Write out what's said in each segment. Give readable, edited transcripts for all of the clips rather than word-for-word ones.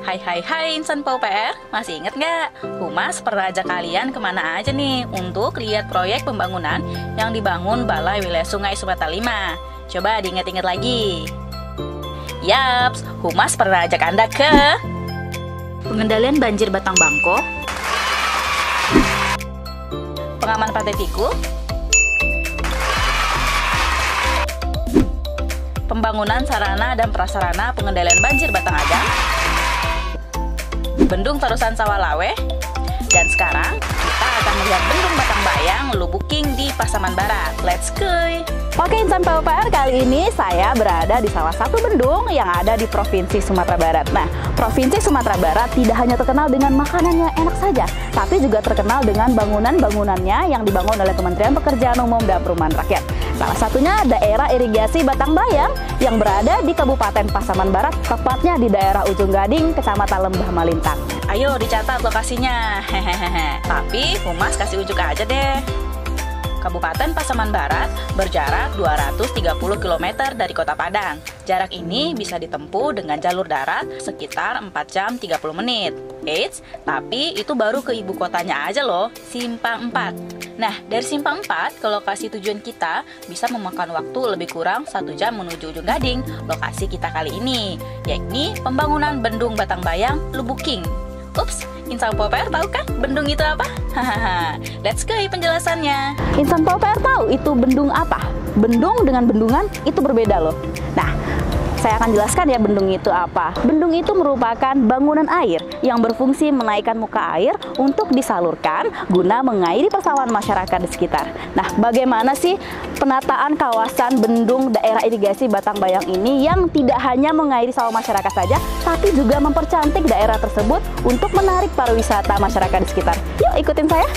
Hai insan PUPR, masih inget nggak? Humas pernah ajak kalian kemana aja nih untuk lihat proyek pembangunan yang dibangun Balai Wilayah Sungai Sumatera 5? Coba diinget-inget lagi. Yaps, Humas pernah ajak Anda ke pengendalian banjir Batang Bangko, pengaman Pantai Tiku, pembangunan sarana dan prasarana pengendalian banjir Batang Agang, Bendung Terusan Sawalawe, dan sekarang kita akan melihat Bendung Batang Bayang Lubuking di Pasaman Barat. Let's go! Oke insan PUPR, kali ini saya berada di salah satu bendung yang ada di Provinsi Sumatera Barat. Nah, Provinsi Sumatera Barat tidak hanya terkenal dengan makanannya enak saja, tapi juga terkenal dengan bangunan-bangunannya yang dibangun oleh Kementerian Pekerjaan Umum dan Perumahan Rakyat. Salah satunya daerah irigasi Batang Bayang yang berada di Kabupaten Pasaman Barat, tepatnya di daerah Ujung Gading, Kecamatan Lembah Malintang. Ayo dicatat lokasinya. Hehehe. Tapi Humas kasih ujuk aja deh. Kabupaten Pasaman Barat berjarak 230 km dari Kota Padang. Jarak ini bisa ditempuh dengan jalur darat sekitar 4 jam 30 menit. Eits, tapi itu baru ke ibu kotanya aja loh, Simpang 4. Nah, dari Simpang 4 ke lokasi tujuan kita bisa memakan waktu lebih kurang 1 jam menuju Ujung Gading, lokasi kita kali ini, yakni pembangunan Bendung Batang Bayang Lubuking. Ups, insan PUPR tahu kan bendung itu apa? Hahaha, let's go penjelasannya. Insan PUPR tahu itu bendung apa? Bendung dengan bendungan itu berbeda loh. Nah, saya akan jelaskan ya bendung itu apa. Bendung itu merupakan bangunan air yang berfungsi menaikkan muka air untuk disalurkan guna mengairi persawahan masyarakat di sekitar. Nah, bagaimana sih penataan kawasan bendung daerah irigasi Batang Bayang ini yang tidak hanya mengairi sawah masyarakat saja, tapi juga mempercantik daerah tersebut untuk menarik pariwisata masyarakat di sekitar. Yuk ikutin saya.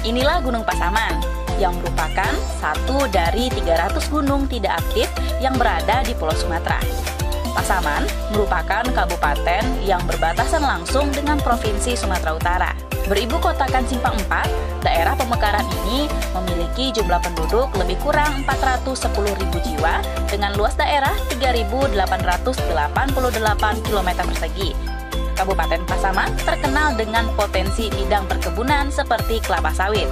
Inilah Gunung Pasaman, yang merupakan satu dari 300 gunung tidak aktif yang berada di Pulau Sumatera. Pasaman merupakan kabupaten yang berbatasan langsung dengan Provinsi Sumatera Utara. Beribu kotakan Simpang 4, daerah pemekaran ini memiliki jumlah penduduk lebih kurang 410.000 jiwa dengan luas daerah 3.888 km persegi. Kabupaten Pasaman terkenal dengan potensi bidang perkebunan seperti kelapa sawit.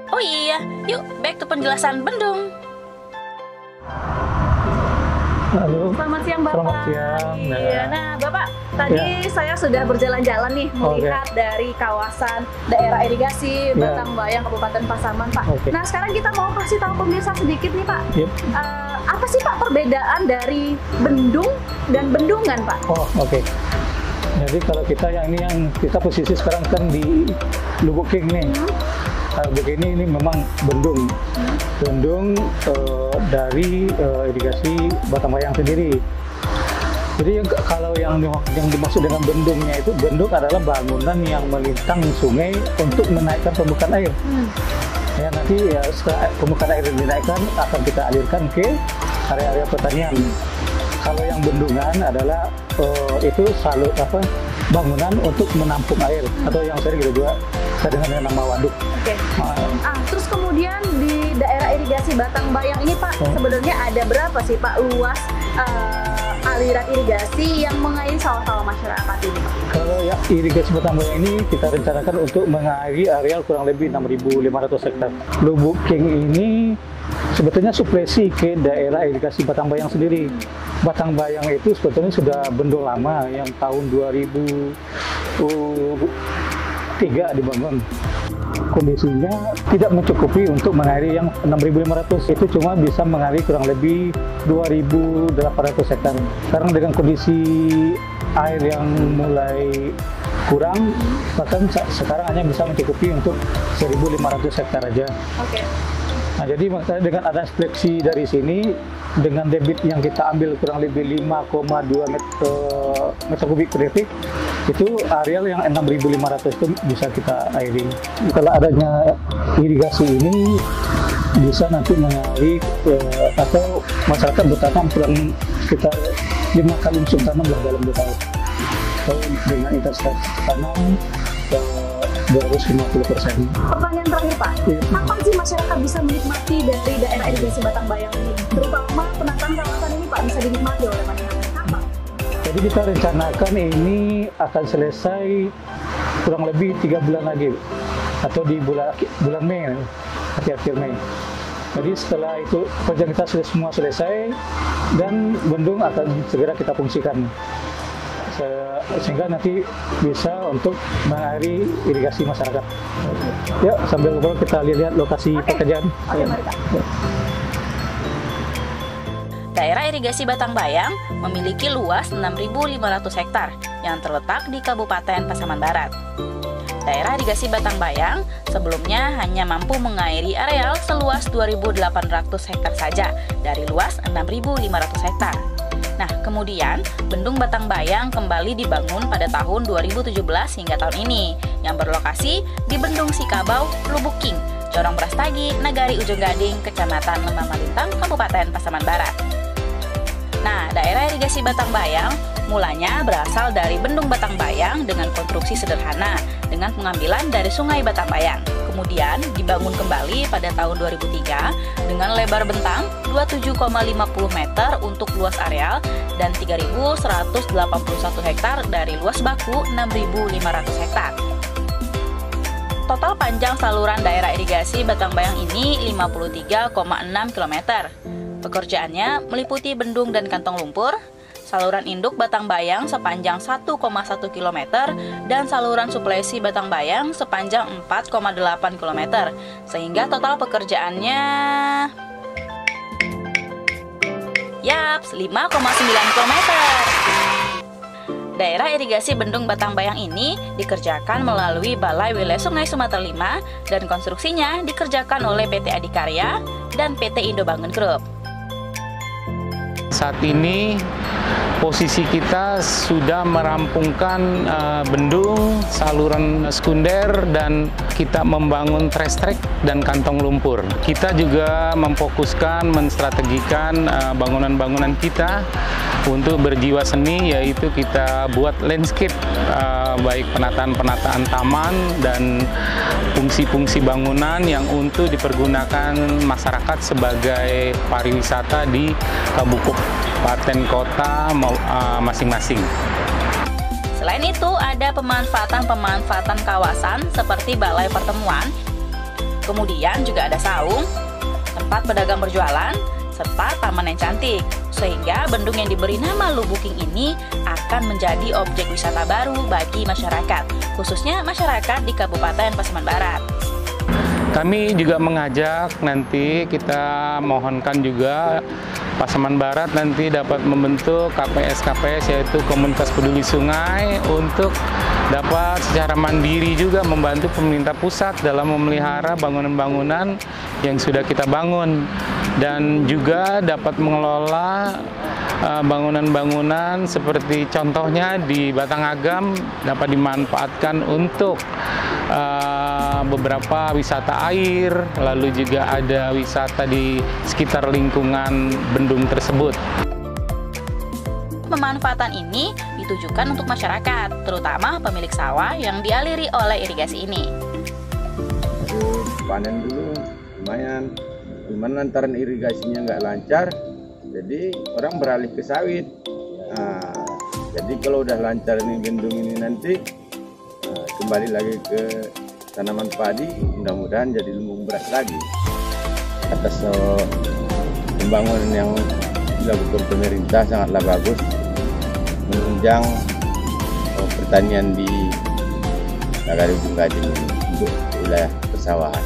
Oh iya, yuk back to penjelasan bendung. Halo. Selamat siang Bapak. Selamat siang. Nah Bapak, tadi saya sudah berjalan-jalan nih melihat dari kawasan daerah irigasi Batang Bayang Kabupaten Pasaman Pak. Nah sekarang kita mau kasih tahu pemirsa sedikit nih Pak. Apa sih Pak perbedaan dari bendung dan bendungan Pak? Oh oke. Jadi kalau kita yang kita posisi sekarang kan di Lubuking nih. Begini ini memang bendung dari irigasi Batang Bayang sendiri. Jadi kalau yang dimaksud dengan bendungnya itu, bendung adalah bangunan yang melintang sungai untuk menaikkan permukaan air. Ya nanti ya setelah permukaan air dinaikkan akan kita alirkan ke area-area pertanian. Kalau yang bendungan adalah itu bangunan untuk menampung air atau yang sering kita juga dengan nama waduk. Terus kemudian di daerah irigasi Batang Bayang ini Pak, sebenarnya ada berapa sih Pak luas aliran irigasi yang mengairi sawah-sawah masyarakat ini Pak? Kalau ya irigasi Batang Bayang ini kita rencanakan untuk mengairi areal kurang lebih 6.500 hektar. Lubuking ini sebetulnya suplesi ke daerah irigasi Batang Bayang sendiri. Batang Bayang itu sebetulnya sudah bendung lama yang tahun 2003 dibangun. Kondisinya tidak mencukupi untuk mengairi yang 6.500, itu cuma bisa mengairi kurang lebih 2.800 hektar. Sekarang dengan kondisi air yang mulai kurang, bahkan sekarang hanya bisa mencukupi untuk 1.500 hektar aja. Nah, jadi dengan ada seleksi dari sini, dengan debit yang kita ambil kurang lebih 5,2 meter kubik per detik, itu areal yang 6.500 itu bisa kita airi. Kalau adanya irigasi ini bisa nanti mengairi atau masyarakat bertanam kurang sekitar 5 kali musim tanam dalam 2 tahun. Atau dengan intensitas tanam 250%. Pertanyaan terakhir Pak, kapan sih masyarakat bisa menikmati dari daerah irigasi Batang Bayang ini? Terutama penataan kawasan ini Pak bisa dinikmati oleh masyarakat. Kapan? Jadi kita rencanakan ini akan selesai kurang lebih 3 bulan lagi, atau di bulan Mei, akhir Mei. Jadi setelah itu proyek kita semua selesai dan bendung akan segera kita fungsikan, sehingga nanti bisa untuk mengairi irigasi masyarakat. Ya, sambil ngobrol kita lihat lokasi pekerjaan. Mari Pak. Daerah irigasi Batang Bayang memiliki luas 6.500 hektar yang terletak di Kabupaten Pasaman Barat. Daerah irigasi Batang Bayang sebelumnya hanya mampu mengairi areal seluas 2.800 hektar saja dari luas 6.500 hektar. Nah, kemudian Bendung Batang Bayang kembali dibangun pada tahun 2017 hingga tahun ini yang berlokasi di Bendung Sikabau, Lubuking, Corong Brastagi, Nagari Ujung Gading, Kecamatan Lembah Malintang, Kabupaten Pasaman Barat. Nah, daerah irigasi Batang Bayang mulanya berasal dari Bendung Batang Bayang dengan konstruksi sederhana dengan pengambilan dari Sungai Batang Bayang. Kemudian dibangun kembali pada tahun 2003 dengan lebar bentang 27,50 meter untuk luas areal dan 3.181 hektar dari luas baku 6.500 hektar. Total panjang saluran daerah irigasi Batang Bayang ini 53,6 km. Pekerjaannya meliputi bendung dan kantong lumpur, saluran induk Batang Bayang sepanjang 1,1 km, dan saluran suplesi Batang Bayang sepanjang 4,8 km, sehingga total pekerjaannya 5,9 km. Daerah irigasi Bendung Batang Bayang ini dikerjakan melalui Balai Wilayah Sungai Sumatera 5 dan konstruksinya dikerjakan oleh PT Adikarya dan PT Indobangun Group. Saat ini posisi kita sudah merampungkan bendung, saluran sekunder, dan kita membangun trash track dan kantong lumpur. Kita juga memfokuskan, menstrategikan bangunan-bangunan kita untuk berjiwa seni, yaitu kita buat landscape, baik penataan-penataan taman dan fungsi-fungsi bangunan yang untuk dipergunakan masyarakat sebagai pariwisata di kabupaten kota masing-masing. Selain itu, ada pemanfaatan kawasan seperti balai pertemuan, kemudian juga ada saung, tempat pedagang berjualan, serta taman yang cantik, sehingga bendung yang diberi nama Lubuking ini akan menjadi objek wisata baru bagi masyarakat, khususnya masyarakat di Kabupaten Pasaman Barat. Kami juga mengajak, nanti kita mohonkan juga Pasaman Barat nanti dapat membentuk KPS, yaitu Komunitas Peduli Sungai, untuk dapat secara mandiri juga membantu pemerintah pusat dalam memelihara bangunan-bangunan yang sudah kita bangun, dan juga dapat mengelola bangunan-bangunan seperti contohnya di Batang Agam dapat dimanfaatkan untuk beberapa wisata air, lalu juga ada wisata di sekitar lingkungan bendung tersebut. Pemanfaatan ini ditujukan untuk masyarakat, terutama pemilik sawah yang dialiri oleh irigasi ini. Panen dulu lumayan, cuman lantaran irigasinya nggak lancar, jadi orang beralih ke sawit. Nah, jadi kalau udah lancar ini bendung ini nanti kembali lagi ke tanaman padi, mudah-mudahan jadi lumbung beras lagi. Atas pembangunan yang dilakukan pemerintah sangatlah bagus, menunjang pertanian di Nagari Ujung Gading ini untuk wilayah persawahan.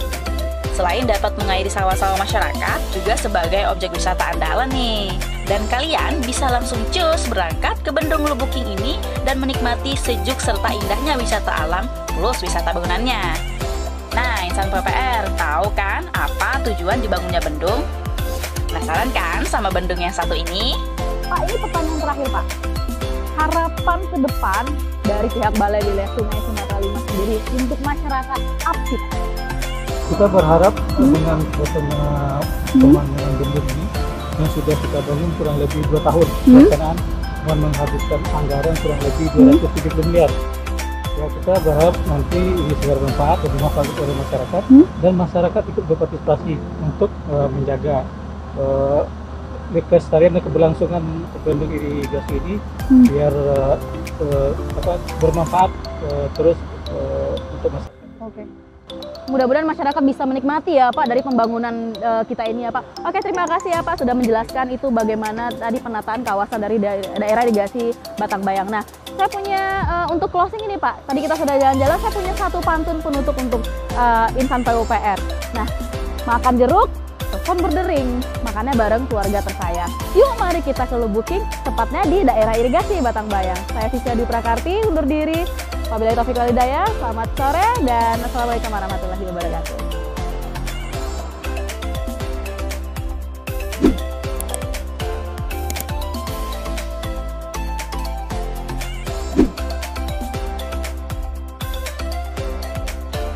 Selain dapat mengairi sawah-sawah masyarakat, juga sebagai objek wisata andalan nih. Dan kalian bisa langsung cus berangkat ke Bendung Lubuking ini dan menikmati sejuk serta indahnya wisata alam plus wisata bangunannya. Nah, insan PPR, tahu kan apa tujuan dibangunnya bendung? Penasaran kan sama bendung yang satu ini? Pak, ini pertanyaan terakhir Pak. Harapan ke depan dari pihak Balai Wilayah Sungai Sumatera V sendiri untuk masyarakat apa sih Pak? Kita berharap dengan adanya pembangunan bendung ini yang sudah kita bangun kurang lebih 2 tahun pelaksanaan dengan menghabiskan anggaran kurang lebih 270 miliar. Ya, kita berharap nanti ini segera bermanfaat dan dimanfaatkan oleh masyarakat dan masyarakat ikut berpartisipasi untuk menjaga kelestarian dan keberlangsungan bendung irigasi ini biar bermanfaat terus untuk masyarakat. Oke. Mudah-mudahan masyarakat bisa menikmati ya Pak dari pembangunan kita ini ya Pak. Oke, terima kasih ya Pak sudah menjelaskan itu bagaimana tadi penataan kawasan dari daerah irigasi Batang Bayang. Nah, saya punya untuk closing ini Pak, tadi kita sudah jalan-jalan, saya punya satu pantun penutup untuk insan PUPR. Nah, makan jeruk, telepon berdering, makannya bareng keluarga tersayang. Yuk mari kita ke Lubuking, tepatnya di daerah irigasi Batang Bayang. Saya Sisya Dwi Prakarti, undur diri. Wabillahi taufiq wal hidayah, selamat sore dan assalamualaikum warahmatullahi wabarakatuh.